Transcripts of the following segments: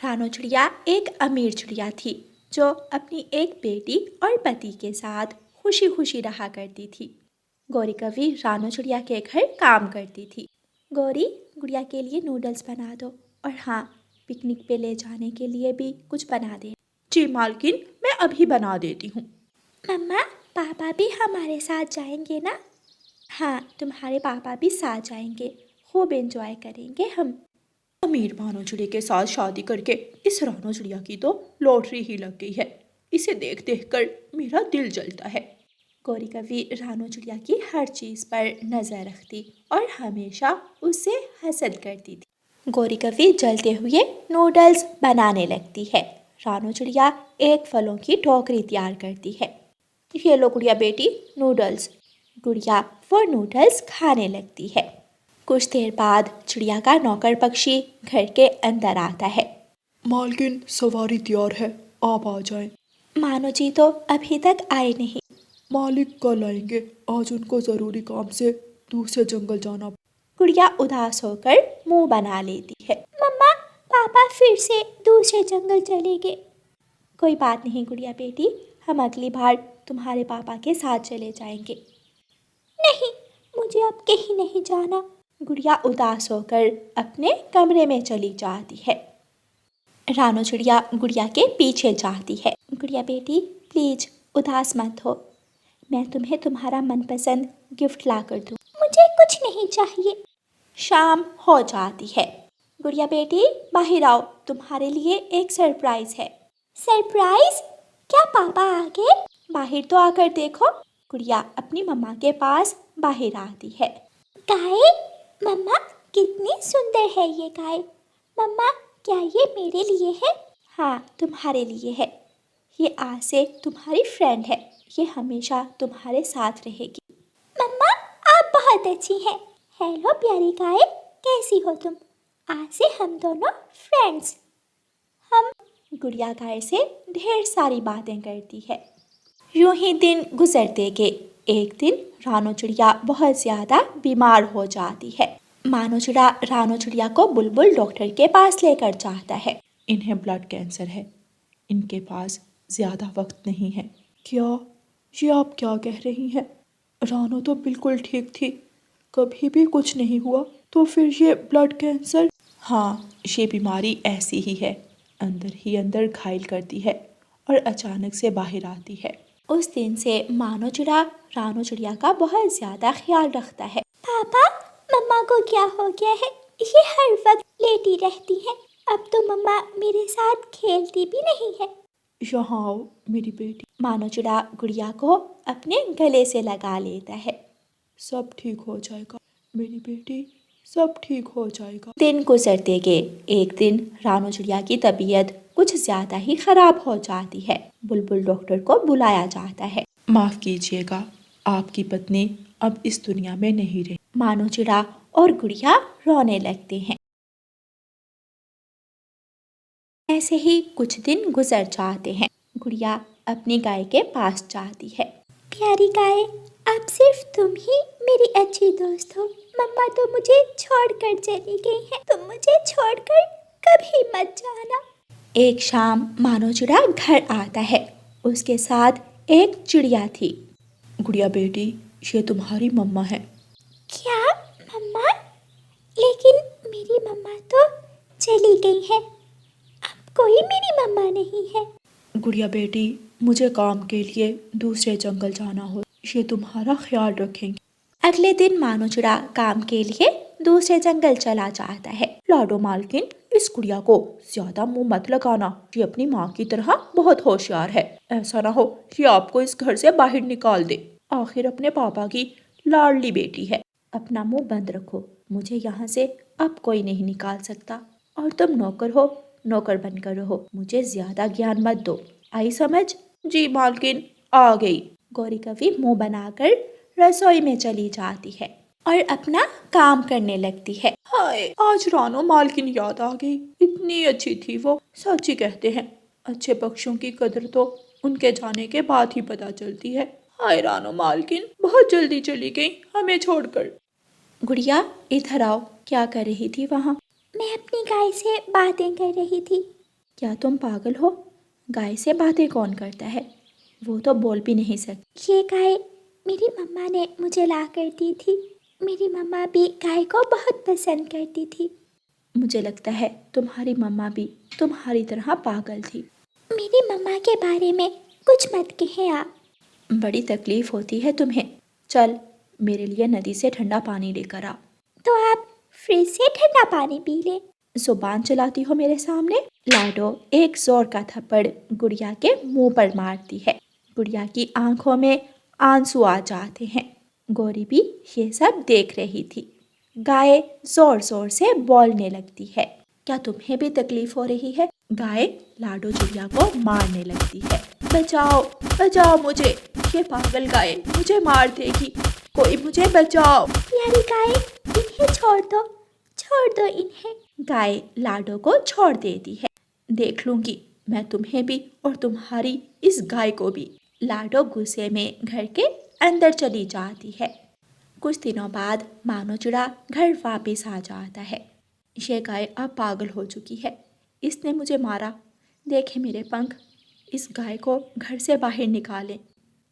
रानो चिड़िया एक अमीर चिड़िया थी जो अपनी एक बेटी और पति के साथ खुशी खुशी रहा करती थी। गौरी कभी रानो चिड़िया के घर काम करती थी। गौरी, गुड़िया के लिए नूडल्स बना दो और हाँ, पिकनिक पे ले जाने के लिए भी कुछ बना दे। जी मालकिन, मैं अभी बना देती हूँ। मम्मा, पापा भी हमारे साथ जाएंगे ना? हाँ, तुम्हारे पापा भी साथ जाएंगे, खूब एंजॉय करेंगे हम। अमीर रानो चिड़िया के साथ शादी करके इस रानो चिड़िया की तो लॉटरी ही लग गई है। इसे देख देख कर मेरा दिल जलता है। गौरी कभी रानो चिड़िया की हर चीज़ पर नज़र रखती और हमेशा उससे हसद करती थी। गौरी कभी जलते हुए नूडल्स बनाने लगती है। रानो चिड़िया एक फलों की टोकरी तैयार करती है। ये लो गुड़िया बेटी, नूडल्स। गुड़िया वो नूडल्स खाने लगती है। कुछ देर बाद चिड़िया का नौकर पक्षी घर के अंदर आता है। मालकिन, सवारी तैयार है, आप आ जाएं। मानो जी तो अभी तक आए नहीं। मालिक कल आएंगे, आज उनको जरूरी काम से दूसरे जंगल जाना। गुड़िया उदास होकर मुंह बना लेती है। मम्मा, पापा फिर से दूसरे जंगल चले गए। कोई बात नहीं गुड़िया बेटी, हम अगली बार तुम्हारे पापा के साथ चले जाएंगे। नहीं, मुझे अब कहीं नहीं जाना। गुड़िया उदास होकर अपने कमरे में चली जाती है। रानो चिड़िया गुड़िया के पीछे जाती है। गुड़िया बेटी, प्लीज उदास मत हो, मैं तुम्हें तुम्हारा मनपसंद गिफ्ट ला कर दूँ। मुझे कुछ नहीं चाहिए। शाम हो जाती है। गुड़िया बेटी, बाहर आओ, तुम्हारे लिए एक सरप्राइज है। सरप्राइज? क्या पापा आ गए? बाहर तो आकर देखो। गुड़िया अपनी मम्मा के पास बाहर आती है। गाय, मम्मा कितनी सुंदर है ये गाय। मम्मा, क्या ये मेरे लिए है? हाँ, तुम्हारे लिए है। ये आज से तुम्हारी फ्रेंड है, ये हमेशा तुम्हारे साथ रहेगी। मम्मा, आप बहुत अच्छी हैं। हेलो प्यारी गाय, कैसी हो तुम? आज से हम दोनों फ्रेंड्स। हम गुड़िया गाय से ढेर सारी बातें करती है। यूं ही दिन गुजरते गए। एक दिन रानो चिड़िया बहुत ज़्यादा बीमार हो जाती है। मानो चिड़ा रानो चिड़िया को बुलबुल डॉक्टर के पास लेकर जाता है। इन्हें ब्लड कैंसर है, इनके पास ज्यादा वक्त नहीं है। क्या ये आप क्या कह रही हैं? रानो तो बिल्कुल ठीक थी, कभी भी कुछ नहीं हुआ, तो फिर ये ब्लड कैंसर? हाँ, ये बीमारी ऐसी ही है, अंदर ही अंदर घायल करती है और अचानक से बाहर आती है। उस दिन से मानो चिड़ा रानो चिड़िया का बहुत ज़्यादा ख्याल रखता है। पापा, मम्मा को क्या हो गया है? ये हर वक्त लेटी रहती है। अब तो मम्मा मेरे साथ खेलती भी नहीं है। यहाँ आओ मेरी बेटी। मानो चिड़ा गुड़िया को अपने गले से लगा लेता है। सब ठीक हो जाएगा मेरी बेटी, सब ठीक हो जाएगा। दिन गुजरते गए। एक दिन रानो चिड़िया की तबीयत कुछ ज्यादा ही खराब हो जाती है। बुलबुल डॉक्टर को बुलाया जाता है। माफ कीजिएगा, आपकी पत्नी अब इस दुनिया में नहीं रही। मानो चिड़ा और गुड़िया रोने लगते हैं। ऐसे ही कुछ दिन गुजर जाते हैं। गुड़िया अपनी गाय के पास जाती है। प्यारी गाय, अब सिर्फ तुम ही मेरी अच्छी दोस्त हो। मम्मा तो मुझे छोड़कर चली गई है, तुम मुझे छोड़कर कभी मत जाना। एक शाम मानो चिड़ा घर आता है। उसके साथ एक चिड़िया थी। गुड़िया बेटी, ये तुम्हारी मम्मा है। क्या मम्मा? लेकिन मेरी मम्मा तो चली गई है, अब कोई मेरी मम्मा नहीं है। गुड़िया बेटी, मुझे काम के लिए दूसरे जंगल जाना हो, ये तुम्हारा ख्याल रखेंगे। अगले दिन मानो चिड़ा काम के लिए दूसरे जंगल चला जाता है। लाडो मालकिन, इस गुड़िया को ज्यादा मुंह मत लगाना, ये अपनी माँ की तरह बहुत होशियार है। ऐसा ना हो कि आपको इस घर से बाहर निकाल दे। आखिर अपने पापा की लाडली बेटी है। अपना मुंह बंद रखो, मुझे यहाँ से अब कोई नहीं निकाल सकता। और तुम नौकर हो, नौकर बनकर रहो, मुझे ज्यादा ज्ञान मत दो। आई समझ? जी मालकिन, आ गई। गौरी कभी मुंह बनाकर रसोई में चली जाती है और अपना काम करने लगती है। हाय, आज रानो मालकिन याद आ गई, इतनी अच्छी थी वो। सच ही कहते हैं, अच्छे पक्षियों की कदर तो उनके जाने के बाद ही पता चलती है। हाय रानो मालकिन, बहुत जल्दी चली गई हमें छोड़कर। गुड़िया, इधर आओ, क्या कर रही थी वहाँ? मैं अपनी गाय से बातें कर रही थी। क्या तुम पागल हो? गाय से बातें कौन करता है? वो तो बोल भी नहीं सकती। ये गाय मेरी मम्मा ने मुझे ला कर दी थी। मेरी मम्मा भी गाय को बहुत पसंद करती थी। मुझे लगता है तुम्हारी मम्मा भी तुम्हारी तरह पागल थी। मेरी मम्मा के बारे में कुछ मत कहें आप। बड़ी तकलीफ होती है तुम्हें। चल मेरे लिए नदी से ठंडा पानी लेकर आ। तो आप फ्रिज से ठंडा पानी पी ले। जुबान चलाती हो मेरे सामने। लाडो एक जोर का थप्पड़ गुड़िया के मुंह पर मारती है। गुड़िया की आंखों में आंसू आ जाते हैं। गौरी भी ये सब देख रही थी। गाय जोर जोर से बोलने लगती है। क्या तुम्हें भी तकलीफ हो रही है? गाय लाडो चिड़िया को मारने लगती है। बचाओ बचाओ मुझे, ये पागल गाय मुझे मार देगी, कोई मुझे बचाओ। प्यारी गाय इन्हें छोड़ दो इन्हें। गाय लाडो को छोड़ देती है। देख लूंगी मैं तुम्हें भी और तुम्हारी इस गाय को भी। लाडो गुस्से में घर के अंदर चली जाती है। कुछ दिनों बाद मानो चिड़ा घर वापस आ जाता है। ये गाय अब पागल हो चुकी है, इसने मुझे मारा। देखे मेरे पंख, इस गाय को घर से बाहर निकालें।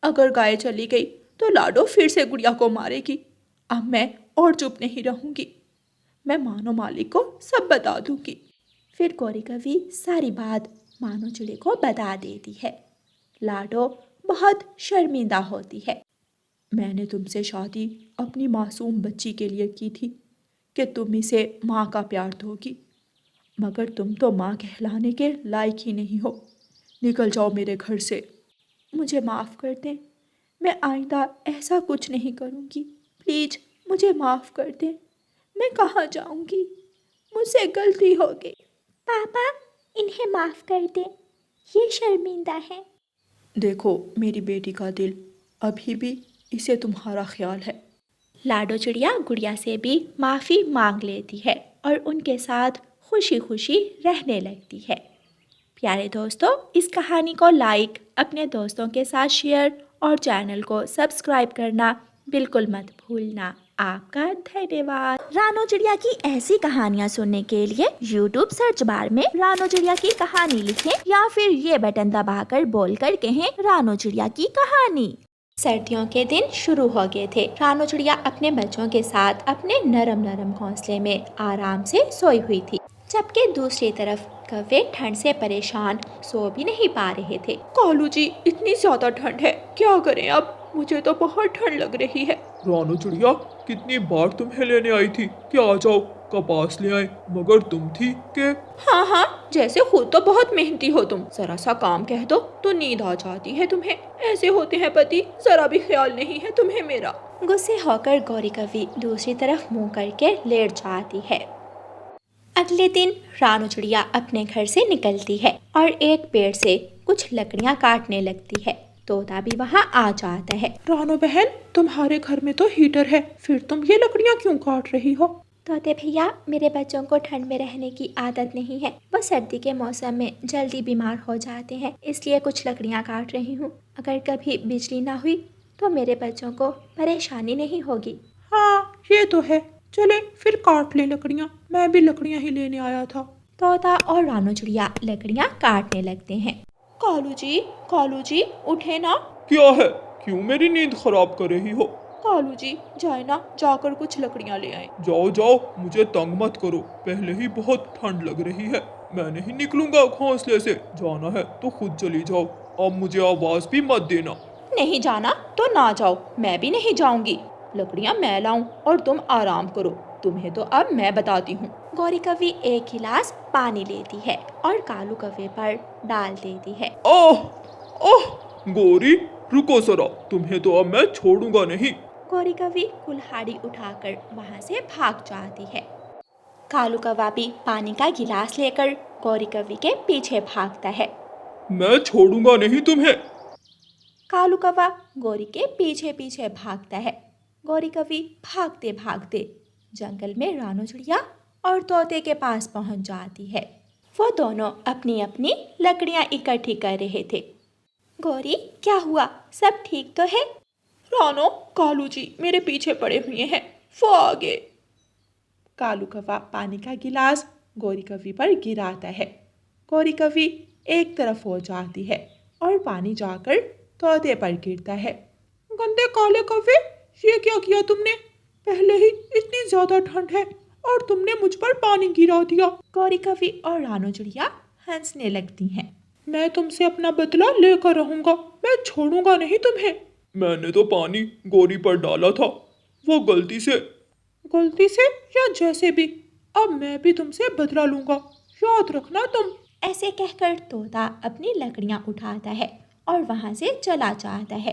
अगर गाय चली गई तो लाडो फिर से गुड़िया को मारेगी। अब मैं और चुप नहीं रहूंगी, मैं मानो मालिक को सब बता दूंगी। फिर गौरी कवि सारी बात मानो चिड़े को बता देती है। लाडो बहुत शर्मिंदा होती है। मैंने तुमसे शादी अपनी मासूम बच्ची के लिए की थी कि तुम इसे माँ का प्यार दोगी, मगर तुम तो माँ कहलाने के लायक ही नहीं हो। निकल जाओ मेरे घर से। मुझे माफ़ कर दें, मैं आइंदा ऐसा कुछ नहीं करूँगी। प्लीज मुझे माफ़ कर दें। मैं कहाँ जाऊँगी, मुझसे गलती हो गई। पापा इन्हें माफ़ कर दें, ये शर्मिंदा है। देखो मेरी बेटी का दिल, अभी भी इसे तुम्हारा ख्याल है। लाडो चिड़िया गुड़िया से भी माफ़ी मांग लेती है और उनके साथ खुशी खुशी रहने लगती है। प्यारे दोस्तों, इस कहानी को लाइक, अपने दोस्तों के साथ शेयर और चैनल को सब्सक्राइब करना बिल्कुल मत भूलना। आपका धन्यवाद। रानो चिड़िया की ऐसी कहानियाँ सुनने के लिए YouTube सर्च बार में रानो चिड़िया की कहानी लिखें या फिर ये बटन दबाकर बोलकर कहें रानो चिड़िया की कहानी। सर्दियों के दिन शुरू हो गए थे। रानो चिड़िया अपने बच्चों के साथ अपने नरम नरम घोंसले में आराम से सोई हुई थी, जबकि दूसरी तरफ कौवे ठंड से परेशान सो भी नहीं पा रहे थे। कालू जी, इतनी ज्यादा ठंड है, क्या करें अब? मुझे तो बहुत ठंड लग रही है। रानो चिड़िया, कितनी बार तुम्हें लेने आई थी कि आ जाओ, कपास ले आए, मगर तुम थी कि हाँ हाँ, जैसे खुद तो बहुत मेहनती हो तुम, जरा सा काम कह दो तो नींद आ जाती है तुम्हें। ऐसे होते हैं पति, जरा भी ख्याल नहीं है तुम्हें मेरा। गुस्से होकर गौरी कवि दूसरी तरफ मुंह करके लेट जाती है। अगले दिन रानो चिड़िया अपने घर से निकलती है और एक पेड़ से कुछ लकड़ियाँ काटने लगती है। तोता भी वहाँ आ जाता है। रानो बहन, तुम्हारे घर में तो हीटर है, फिर तुम ये लकड़ियाँ क्यों काट रही हो? तोते भैया, मेरे बच्चों को ठंड में रहने की आदत नहीं है, वो सर्दी के मौसम में जल्दी बीमार हो जाते हैं, इसलिए कुछ लकड़ियाँ काट रही हूँ। अगर कभी बिजली ना हुई तो मेरे बच्चों को परेशानी नहीं होगी। हाँ ये तो है, चले फिर काट ले लकड़ियाँ, मैं भी लकड़ियाँ ही लेने आया था। तोता और रानो चिड़िया लकड़ियाँ काटने लगते हैं। कालू जी उठे ना। क्या है? क्यों मेरी नींद खराब कर रही हो? कालू जी जाए ना, जाकर कुछ लकड़ियाँ ले आए। जाओ जाओ, मुझे तंग मत करो, पहले ही बहुत ठंड लग रही है। मैं नहीं निकलूंगा घोंसले से, जाना है तो खुद चली जाओ, अब मुझे आवाज भी मत देना। नहीं जाना तो ना जाओ, मैं भी नहीं जाऊंगी। लकड़ियाँ मैं लाऊं और तुम आराम करो, तुम्हें तो अब मैं बताती हूँ। गौरी कवि एक गिलास पानी लेती है और कालू कव्वे पर डाल देती है। आह आह, गौरी रुको जरा, तुम्हें तो अब मैं छोड़ूंगा नहीं। गौरी कवि कुल्हाड़ी उठाकर वहाँ से भाग जाती है। कालू कौवा भी पानी का गिलास लेकर गौरी कवि के पीछे भागता है। मैं छोड़ूंगा नहीं तुम्हें। कालू कौवा गौरी के पीछे पीछे भागता है। गौरी कवि भागते भागते जंगल में रानो चिड़िया और तोते के पास पहुंच जाती है। वो दोनों अपनी अपनी लकड़ियां इकट्ठी कर रहे थे। गौरी, क्या हुआ? सब ठीक तो है? रानो, कालू जी मेरे पीछे पड़े हुए हैं, वो आगे। कालू कौवा पानी का गिलास गौरी कवि पर गिराता है। गौरी कवि एक तरफ हो जाती है और पानी जाकर तोते पर गिरता है। गंदे काले कौवे, ये क्या किया तुमने? पहले ही इतनी ज्यादा ठंड है और तुमने मुझ पर पानी गिरा दिया। गौरी कवि और रानो चिड़िया हंसने लगती हैं। मैं तुमसे अपना बदला लेकर रहूंगा, मैं छोड़ूंगा नहीं तुम्हें। मैंने तो पानी गोरी पर डाला था, वो गलती से। गलती से या जैसे भी, अब मैं भी तुमसे बदला लूंगा, याद रखना तुम। ऐसे कहकर तोता अपनी लकड़ियां उठाता है और वहां से चला जाता है।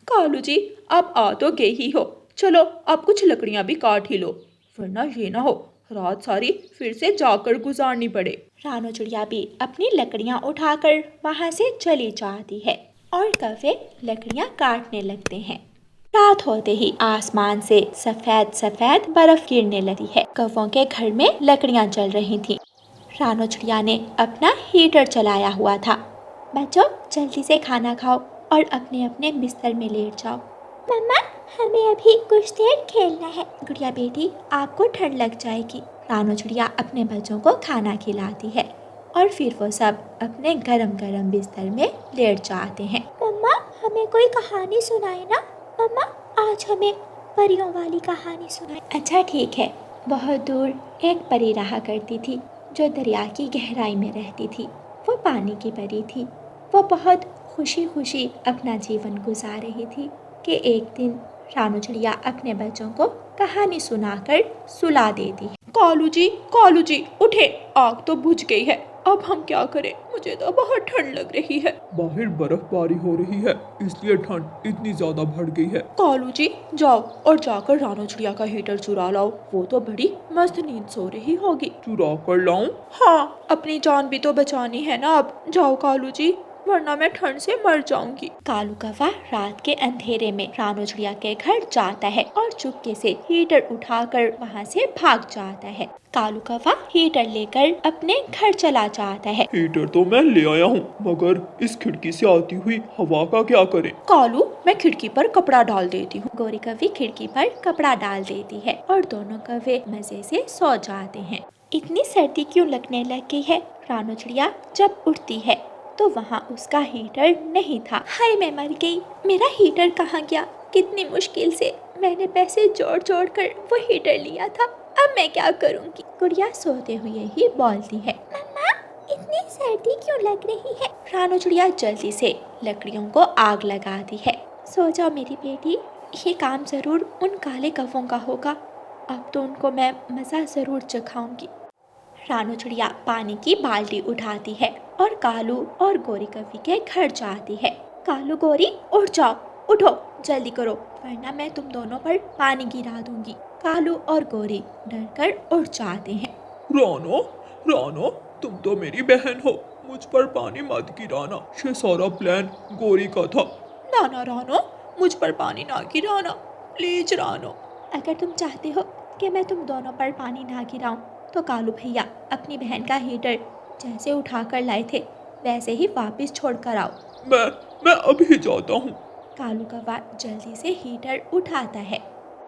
कालू जी, अब आ तो गए ही हो, चलो अब कुछ लकड़ियां भी काट ही लो, वरना ये ना हो रात सारी फिर से जाकर गुजारनी पड़े। रानो चिड़िया भी अपनी लकड़ियां उठाकर वहां से चली जाती है और कौवे लकड़ियां काटने लगते हैं। रात होते ही आसमान से सफेद सफेद बर्फ गिरने लगी है। कौवों के घर में लकड़ियां जल रही थीं। रानो चिड़िया ने अपना हीटर चलाया हुआ था। बच्चों, जल्दी से खाना खाओ और अपने अपने बिस्तर में लेट जाओ। मम्मा, हमें अभी कुछ देर खेलना है। गुड़िया बेटी, आपको ठंड लग जाएगी। रानो चिड़िया अपने बच्चों को खाना खिलाती है और फिर वो सब अपने गरम गरम बिस्तर में लेट जाते हैं। मम्मा, हमें कोई कहानी सुनाए ना। मम्मा, आज हमें परियों वाली कहानी सुनाए। अच्छा ठीक है। बहुत दूर एक परी रहा करती थी जो दरिया की गहराई में रहती थी। वो पानी की परी थी। वो बहुत खुशी खुशी अपना जीवन गुजार रही थी कि एक दिन रानो चिड़िया अपने बच्चों को कहानी सुनाकर सुला देती है। कालू जी उठे, आग तो बुझ गई है, अब हम क्या करें? मुझे तो बहुत ठंड लग रही है। बाहर बर्फबारी हो रही है, इसलिए ठंड इतनी ज्यादा बढ़ गई है। कालू जी, जाओ और जाकर रानो चिड़िया का हीटर चुरा लाओ, वो तो बड़ी मस्त नींद सो रही होगी। चुरा कर लाऊं? हाँ, अपनी जान भी तो बचानी है ना। अब जाओ कालू जी, वरना मैं ठंड से मर जाऊंगी। कालू कौवा रात के अंधेरे में रानो चिड़िया के घर जाता है और चुपके से हीटर उठाकर वहाँ से भाग जाता है। कालू कौवा हीटर लेकर अपने घर चला जाता है। हीटर तो मैं ले आया हूँ, मगर इस खिड़की से आती हुई हवा का क्या करें? कालू, मैं खिड़की पर कपड़ा डाल देती हूँ। गोरी कौवी खिड़की पर कपड़ा डाल देती है और दोनों कौवे मजे से सो जाते हैं। इतनी सर्दी क्यों लगने लग गई है? रानो चिड़िया जब उठती है तो वहाँ उसका हीटर नहीं था। हाय, मैं मर गई, मेरा हीटर कहाँ गया? कितनी मुश्किल से मैंने पैसे जोड़ जोड़ कर वो हीटर लिया था, अब मैं क्या करूँगी? गुड़िया सोते हुए ही बोलती है, मम्मा, इतनी सर्दी क्यों लग रही है? रानो चिड़िया जल्दी से लकड़ियों को आग लगाती है। सो जाओ मेरी बेटी, ये काम जरूर उन काले कौवों का होगा, अब तो उनको मैं मज़ा ज़रूर चखाऊंगी। रानो चिड़िया पानी की बाल्टी उठाती है और कालू और गोरी कौवी के घर जाती है। कालू, गोरी, उठ जाओ, उठो, जल्दी करो, वरना मैं तुम दोनों पर पानी गिरा दूंगी। कालू और गोरी डरकर उठ जाते हैं। रानो, रानो, तुम तो मेरी बहन हो, मुझ पर पानी मत गिराना, ये सारा प्लान गोरी का था। ना रानो, मुझ पर पानी ना गिराना, प्लीज रानो। अगर तुम चाहते हो कि मैं तुम दोनों पर पानी ना गिराऊं, तो कालू भैया अपनी बहन का हीटर जैसे उठा कर लाए थे वैसे ही वापस छोड़ कर आओ। मैं अभी जाता हूँ। कालू कौवा जल्दी से हीटर उठाता है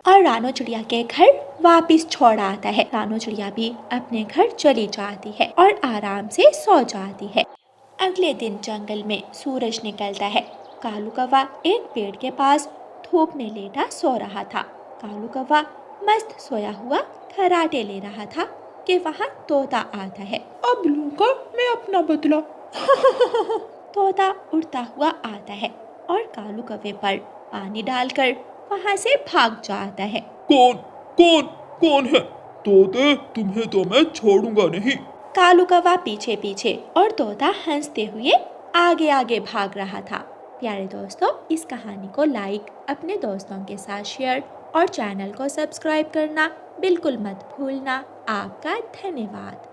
और रानो चिड़िया के घर वापस छोड़ आता है। रानो चिड़िया भी अपने घर चली जाती है और आराम से सो जाती है। अगले दिन जंगल में सूरज निकलता है। कालू कौवा एक पेड़ के पास धूप में लेटा सो रहा था। कालू कौवा मस्त सोया हुआ खर्राटे ले रहा था कि वहाँ तोता आता है। अब लूंगा मैं अपना बदला। तोता उड़ता हुआ आता है और कालू कौवे पर पानी डालकर वहाँ से भाग जाता है। कौन कौन कौन है? तोते, तुम्हें तो मैं छोड़ूंगा नहीं। कालू कौवा पीछे पीछे और तोता हंसते हुए आगे आगे भाग रहा था। प्यारे दोस्तों, इस कहानी को लाइक, अपने दोस्तों के साथ शेयर और चैनल को सब्सक्राइब करना बिल्कुल मत भूलना। आपका धन्यवाद।